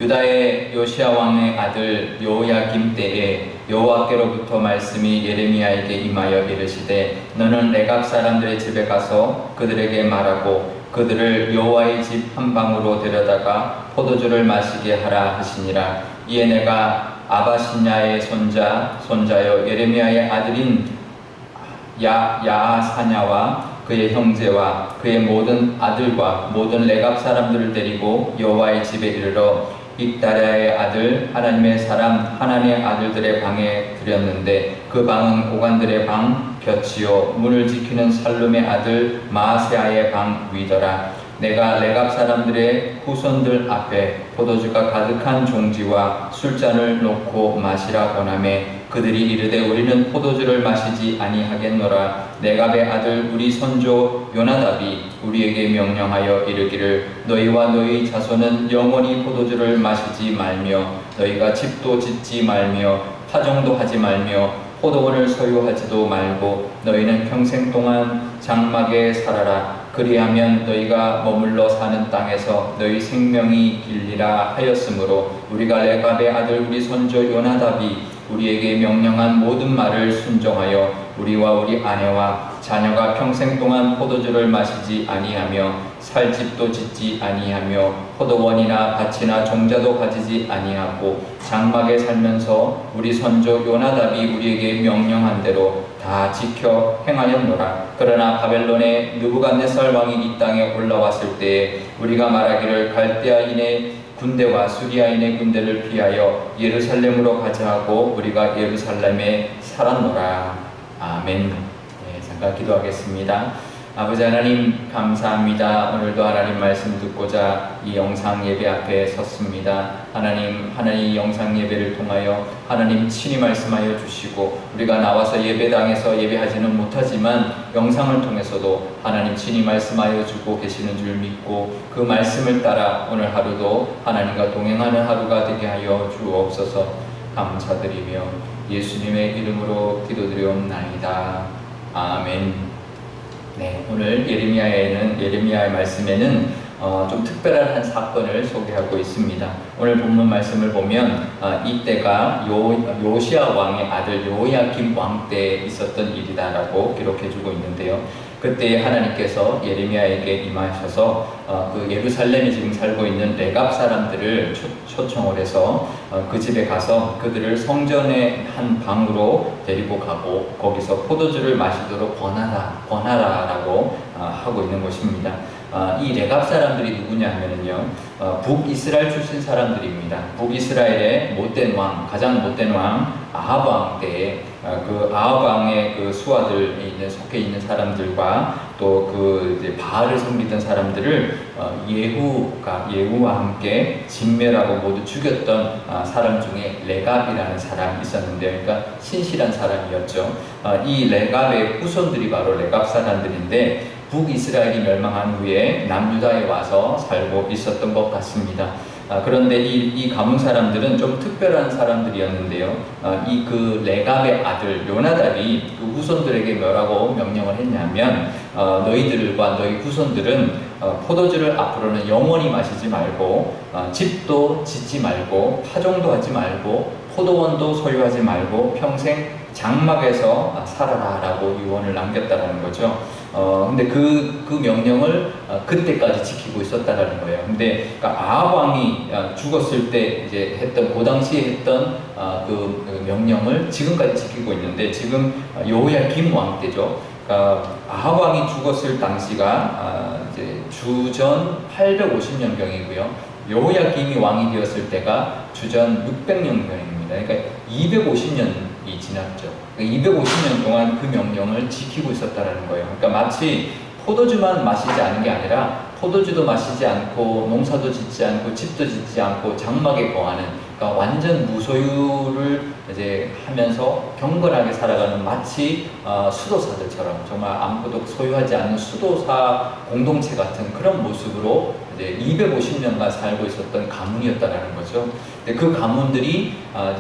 유다의 요시야 왕의 아들 요야김 때에 여호와께로부터 말씀이 예레미야에게 임하여 이르시되 너는 레갑 사람들의 집에 가서 그들에게 말하고 그들을 여호와의 집 한 방으로 데려다가 포도주를 마시게 하라 하시니라. 이에 내가 아바신야의 손자여 예레미야의 아들인 야아사냐와 그의 형제와 그의 모든 아들과 모든 레갑 사람들을 데리고 여호와의 집에 이르러 잇다랴의 아들 하나님의 사람 하나님의 아들들의 방에 들였는데 그 방은 고관들의 방 곁이요 문을 지키는 살룸의 아들 마아세아의 방 위더라. 내가 레갑 사람들의 후손들 앞에 포도주가 가득한 종지와 술잔을 놓고 마시라 권하매 그들이 이르되 우리는 포도주를 마시지 아니하겠노라. 레갑의 아들 우리 선조 요나답이 우리에게 명령하여 이르기를 너희와 너희 자손은 영원히 포도주를 마시지 말며 너희가 집도 짓지 말며 파종도 하지 말며 포도원을 소유하지도 말고 너희는 평생 동안 장막에 살아라. 그리하면 너희가 머물러 사는 땅에서 너희 생명이 길리라 하였으므로 우리가 레갑의 아들 우리 선조 요나답이 우리에게 명령한 모든 말을 순종하여 우리와 우리 아내와 자녀가 평생 동안 포도주를 마시지 아니하며 살 집도 짓지 아니하며 포도원이나 밭이나 종자도 가지지 아니하고 장막에 살면서 우리 선조 요나답이 우리에게 명령한 대로 다 지켜 행하였노라. 그러나 바벨론의 느부갓네살 왕이 이 땅에 올라왔을 때에 우리가 말하기를 갈대아인의 군대와 수리아인의 군대를 피하여 예루살렘으로 가자 하고 우리가 예루살렘에 살았노라. 아멘. 잠깐 기도하겠습니다. 아버지 하나님 감사합니다. 오늘도 하나님 말씀 듣고자 이 영상 예배 앞에 섰습니다. 하나님 이 영상 예배를 통하여 하나님 친히 말씀하여 주시고 우리가 나와서 예배당에서 예배하지는 못하지만 영상을 통해서도 하나님 친히 말씀하여 주고 계시는 줄 믿고 그 말씀을 따라 오늘 하루도 하나님과 동행하는 하루가 되게 하여 주옵소서. 감사드리며 예수님의 이름으로 기도드리옵나이다. 아멘. 네, 오늘 예레미야의 말씀에는 좀 특별한 한 사건을 소개하고 있습니다. 오늘 본문 말씀을 보면 이때가 요시야 왕의 아들 요야김 왕 때 있었던 일이다라고 기록해주고 있는데요. 그때 하나님께서 예레미야에게 임하셔서 그 예루살렘에 지금 살고 있는 레갑 사람들을 초청을 해서 그 집에 가서 그들을 성전의 한 방으로 데리고 가고 거기서 포도주를 마시도록 권하라라고 하고 있는 것입니다. 이 레갑 사람들이 누구냐 하면은요, 북이스라엘 출신 사람들입니다. 북이스라엘의 가장 못된 왕 아합 왕 때에 그 아합 왕의 그 수하들에 속해 있는 사람들과 또 그 바알을 섬기던 사람들을 예후와 함께 진멸하고 모두 죽였던 사람 중에 레갑이라는 사람이 있었는데, 그러니까 신실한 사람이었죠. 이 레갑의 후손들이 바로 레갑 사람들인데 북이스라엘이 멸망한 후에 남유다에 와서 살고 있었던 것 같습니다. 그런데 이 가문 사람들은 좀 특별한 사람들이었는데요. 그 레갑의 아들 요나답이 그 후손들에게 뭐라고 명령을 했냐면 너희들과 너희 후손들은 포도주를 앞으로는 영원히 마시지 말고 집도 짓지 말고 파종도 하지 말고 포도원도 소유하지 말고 평생 장막에서 살아라 라고 유언을 남겼다라는 거죠. 근데 그 명령을 그때까지 지키고 있었다라는 거예요. 근데 그러니까 아합 왕이 죽었을 때 이제 그 당시에 했던 그 명령을 지금까지 지키고 있는데 지금 여호야김 왕 때죠. 그러니까 아합 왕이 죽었을 당시가 이제 주전 850년경이고요. 여호야김이 왕이 되었을 때가 주전 600년경입니다. 그러니까 250년이 지났죠. 250년 동안 그 명령을 지키고 있었다는 거예요. 그러니까 마치 포도주만 마시지 않은 게 아니라 포도주도 마시지 않고 농사도 짓지 않고 집도 짓지 않고 장막에 거하는, 그러니까 완전 무소유를 이제 하면서 경건하게 살아가는 마치 수도사들처럼 정말 아무것도 소유하지 않는 수도사 공동체 같은 그런 모습으로 있었는데 250년간 살고 있었던 가문이었다라는 거죠. 근데 그 가문들이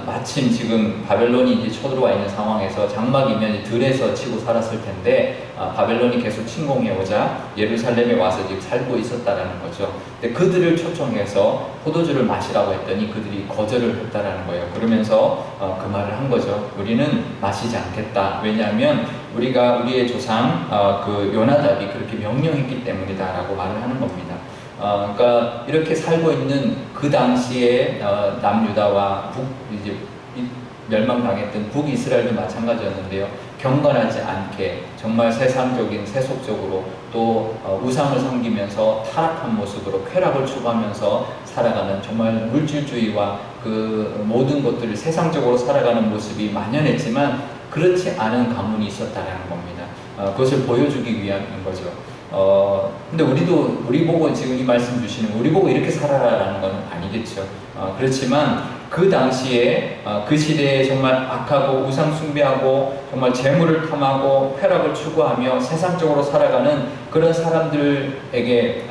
마침 지금 바벨론이 이제 쳐들어와 있는 상황에서 장막이면 들에서 치고 살았을 텐데 바벨론이 계속 침공해 오자 예루살렘에 와서 지금 살고 있었다라는 거죠. 근데 그들을 초청해서 포도주를 마시라고 했더니 그들이 거절을 했다라는 거예요. 그러면서 그 말을 한 거죠. 우리는 마시지 않겠다. 왜냐하면 우리의 조상 그 요나답이 그렇게 명령했기 때문이다라고 말을 하는 겁니다. 그러니까 이렇게 살고 있는 그 당시에 남유다와 이제 멸망당했던 북이스라엘도 마찬가지였는데요. 경건하지 않게 정말 세상적인 세속적으로 또 우상을 섬기면서 타락한 모습으로 쾌락을 추구하면서 살아가는 정말 물질주의와 그 모든 것들을 세상적으로 살아가는 모습이 만연했지만 그렇지 않은 가문이 있었다라는 겁니다. 그것을 보여주기 위함인 거죠. 근데 우리 보고 지금 이 말씀 주시는 우리 보고 이렇게 살아라라는 건 아니겠죠. 그렇지만 그 당시에 그 시대에 정말 악하고 우상 숭배하고 정말 재물을 탐하고 쾌락을 추구하며 세상적으로 살아가는 그런 사람들에게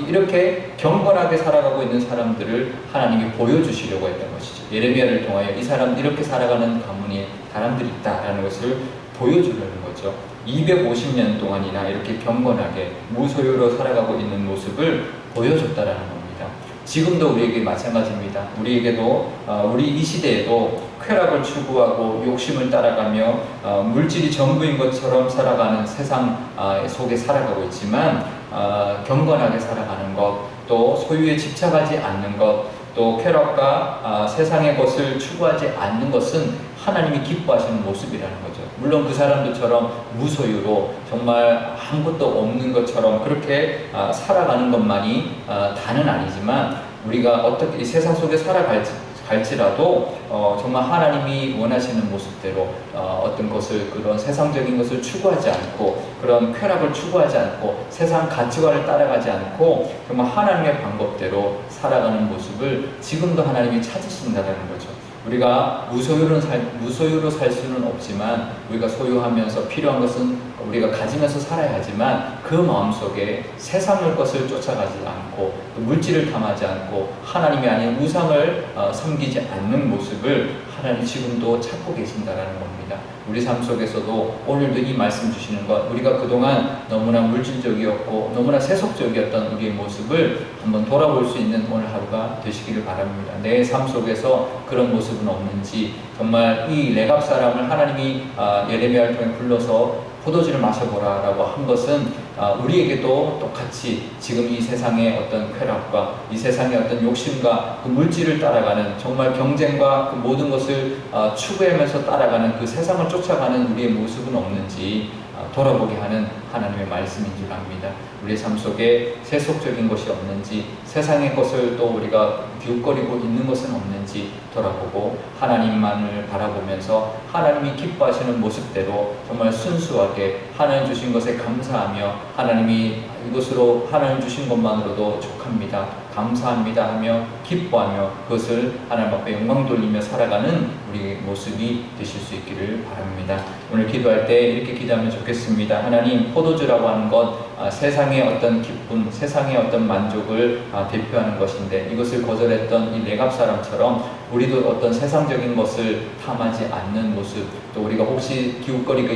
이렇게 경건하게 살아가고 있는 사람들을 하나님이 보여주시려고 했던 것이죠. 예레미야를 통하여 이 사람 이렇게 살아가는 가문이 사람들이 있다라는 것을 보여주려는 거죠. 250년 동안이나 이렇게 경건하게 무소유로 살아가고 있는 모습을 보여줬다라는 겁니다. 지금도 우리에게 마찬가지입니다. 우리에게도 우리 이 시대에도 쾌락을 추구하고 욕심을 따라가며 물질이 전부인 것처럼 살아가는 세상 속에 살아가고 있지만 경건하게 살아가는 것, 또 소유에 집착하지 않는 것, 또 쾌락과 세상의 것을 추구하지 않는 것은 하나님이 기뻐하시는 모습이라는 거죠. 물론 그 사람들처럼 무소유로 정말 아무것도 없는 것처럼 그렇게 살아가는 것만이 다는 아니지만 우리가 어떻게 이 세상 속에 살아갈지라도 정말 하나님이 원하시는 모습대로 어떤 것을 그런 세상적인 것을 추구하지 않고 그런 쾌락을 추구하지 않고 세상 가치관을 따라가지 않고 정말 하나님의 방법대로 살아가는 모습을 지금도 하나님이 찾으신다는 거죠. 우리가 무소유로 살 수는 없지만 우리가 소유하면서 필요한 것은 우리가 가지면서 살아야 하지만 그 마음속에 세상의 것을 쫓아가지 않고 물질을 탐하지 않고 하나님이 아닌 우상을 섬기지 않는 모습을 하나님 지금도 찾고 계신다는 겁니다. 우리 삶 속에서도 오늘도 이 말씀 주시는 것, 우리가 그동안 너무나 물질적이었고 너무나 세속적이었던 우리의 모습을 한번 돌아볼 수 있는 오늘 하루가 되시기를 바랍니다. 내 삶 속에서 그런 모습은 없는지, 정말 이 레갑 사람을 하나님이 예레미야를 통해 불러서 포도주를 마셔보라 라고 한 것은 우리에게도 똑같이 지금 이 세상의 어떤 쾌락과 이 세상의 어떤 욕심과 그 물질을 따라가는 정말 경쟁과 그 모든 것을 추구하면서 따라가는 그 세상을 쫓아가는 우리의 모습은 없는지 돌아보게 하는 하나님의 말씀인 줄 압니다. 우리의 삶 속에 세속적인 것이 없는지, 세상의 것을 또 우리가 기웃거리고 있는 것은 없는지 돌아보고 하나님만을 바라보면서 하나님이 기뻐하시는 모습대로 정말 순수하게 하나님 주신 것에 감사하며 하나님이 이것으로 하나님 주신 것만으로도 족합니다, 감사합니다 하며 기뻐하며 그것을 하나님 앞에 영광 돌리며 살아가는 우리의 모습이 되실 수 있기를 바랍니다. 오늘 기도할 때 이렇게 기도하면 좋겠습니다. 하나님, 포도주라고 하는 것 세상의 어떤 기쁨, 세상의 어떤 만족을 대표하는 것인데 이것을 거절했던 이 레갑 사람처럼 우리도 어떤 세상적인 것을 탐하지 않는 모습, 또 우리가 혹시 기웃거리가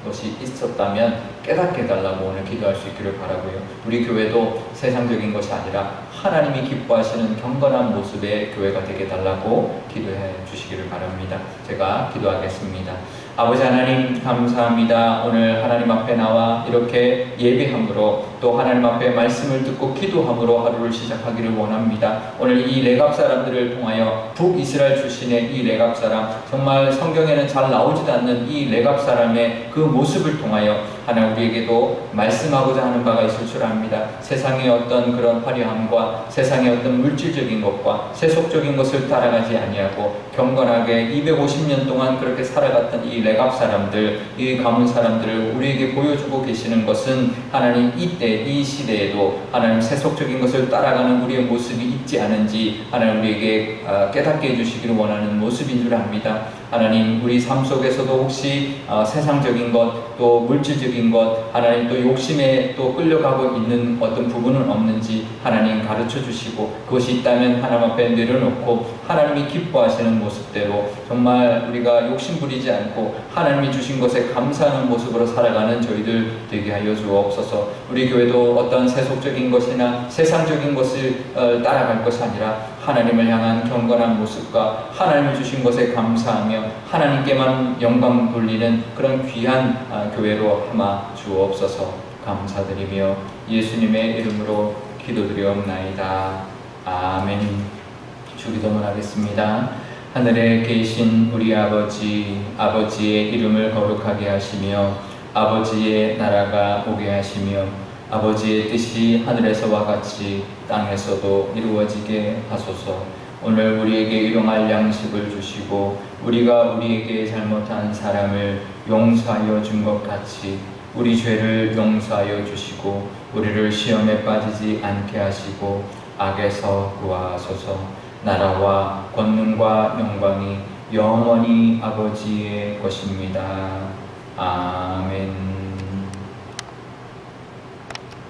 것이 있었다면 깨닫게 해달라고 오늘 기도할 수 있기를 바라고요. 우리 교회도 세상적인 것이 아니라 하나님이 기뻐하시는 경건한 모습의 교회가 되게 해달라고 기도해 주시기를 바랍니다. 제가 기도하겠습니다. 아버지 하나님, 감사합니다. 오늘 하나님 앞에 나와 이렇게 예배함으로 또 하나님 앞에 말씀을 듣고 기도함으로 하루를 시작하기를 원합니다. 오늘 이 레갑 사람들을 통하여 북이스라엘 출신의 이 레갑 사람, 정말 성경에는 잘 나오지도 않는 이 레갑 사람의 그 모습을 통하여 하나님 우리에게도 말씀하고자 하는 바가 있을 줄 압니다. 세상의 어떤 그런 화려함과 세상의 어떤 물질적인 것과 세속적인 것을 따라가지 아니하고 경건하게 250년 동안 그렇게 살아갔던 이 레갑 사람들, 이 가문 사람들을 우리에게 보여주고 계시는 것은 하나님 이때 이 시대에도 하나님 세속적인 것을 따라가는 우리의 모습이 있지 않은지 하나님 우리에게 깨닫게 해주시기를 원하는 모습인 줄 압니다. 하나님 우리 삶 속에서도 혹시 세상적인 것 또 물질적인 것 하나님 또 욕심에 또 끌려가고 있는 어떤 부분은 없는지 하나님 가르쳐 주시고 그것이 있다면 하나님 앞에 내려놓고 하나님이 기뻐하시는 모습대로 정말 우리가 욕심 부리지 않고 하나님이 주신 것에 감사하는 모습으로 살아가는 저희들 되게 하여 주옵소서. 우리 교회도 어떤 세속적인 것이나 세상적인 것을 따라갈 것이 아니라 하나님을 향한 경건한 모습과 하나님이 주신 것에 감사하며 하나님께만 영광 돌리는 그런 귀한 교회로 삼아 주옵소서. 감사드리며 예수님의 이름으로 기도드리옵나이다. 아멘. 주기도문 하겠습니다. 하늘에 계신 우리 아버지, 아버지의 이름을 거룩하게 하시며 아버지의 나라가 오게 하시며 아버지의 뜻이 하늘에서와 같이 땅에서도 이루어지게 하소서. 오늘 우리에게 일용할 양식을 주시고 우리가 우리에게 잘못한 사람을 용서하여 준 것 같이 우리 죄를 용서하여 주시고 우리를 시험에 빠지지 않게 하시고 악에서 구하소서. 나라와 권능과 영광이 영원히 아버지의 것입니다. 아멘.